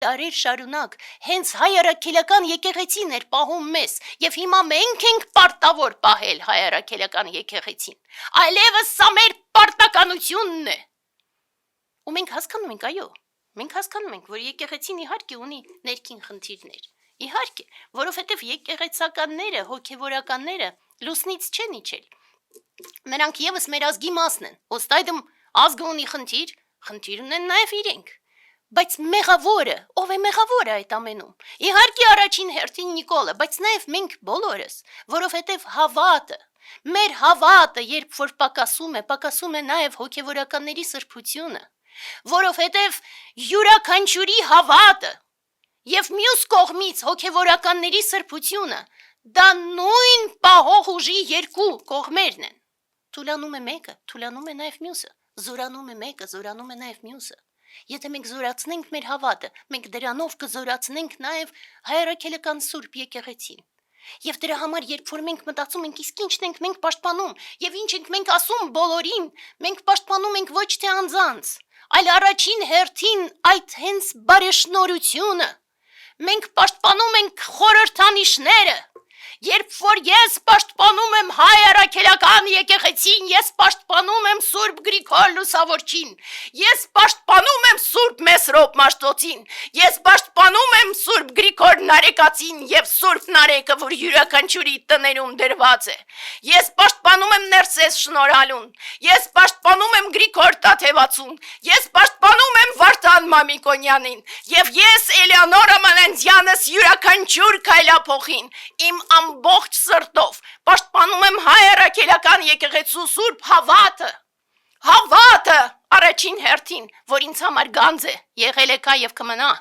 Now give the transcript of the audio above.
Տարեր շարունակ հենց հայ առաքելական եկեղեցին էր պահում մեզ, եւ հիմա մենք ենք պարտավոր պահել հայ առաքելական եկեղեցին, այլևս սա մեր պարտականությունն է։ Ու մենք հասկանում ենք, այո, մենք հասկանում ենք, որ եկեղեցին իհարկե ունի ներքին խնդիրներ, իհարկե, որովհետև եկեղեցականները, հոգևորականները լուսնից չեն իջել, նրանք եւս մեր ազգի մասն են, ոստայդմ ազգը ունի խնդիր ունեն նաեւ իրենք, բայց մեղավորը, ով է մեղավորը այդ ամենում, իհարկե առաջին հերթին Նիկոլը, բայց նաեւ մենք բոլորս, որովհետև հավատը, մեր հավատը, երբ որ պակասում է նաեւ հոգևորականների սրբությունը, որովհետև յուրաքանչյուրի հավատը եւ մյուս կողմից հոգևորականների սրբությունը, դա նույն պահող ուժի երկու կողմերն են։ Թուլանում է մեկը, թուլանում է նաեւ մյուսը, զորանում է մեկը, զորանում է նաեւ մյուսը։ Եթե մենք զորացնենք մեր հավատը, մենք դրանով կզորացնենք նաեւ հայ առաքելական սուրբ եկեղեցին։ Եվ դրա համար, երբ որ մենք մտածում ենք, իսկ ինչն ենք մենք պաշտպանում, եւ ինչ ենք մենք ասում բոլորին, մենք պաշտպանում ենք ոչ թե անձանց, այլ առաջին հերթին այդ հենց բարեշնորհությունը։ Մենք պաշտպանում ենք խորհրդանիշները։ Երբ որ ես պաշտպանում եմ հայ առաքելական եկեղեցին, ես պաշտպանում եմ Սուրբ Գրիգոր Լուսավորչին, ես պաշտպանում եմ Սուրբ Մեսրոպ Մաշտոցին, ես պաշտպանում եմ Սուրբ Գրիգոր Նարեկացին եւ Սուրբ Նարեկը, որ յուրաքանչյուրի տներում դրված է, ես պաշտպանում եմ Ներսես Շնորհալուն, ես պաշտպանում եմ Գրիգոր Տաթևացուն, ես պաշտպանում եմ Վարդան Մամիկոնյանին եւ ես Էլեոնորա Մանանցյանս յուրաքանչյուր քայլափոխին իմ ամբողջ սրտով պաշտպանում եմ հայ առաքելական եկեղեցու սուրբ հավատը առաջին հերթին, որ ինձ համար գանձ է, եղել է կա եւ կմնա։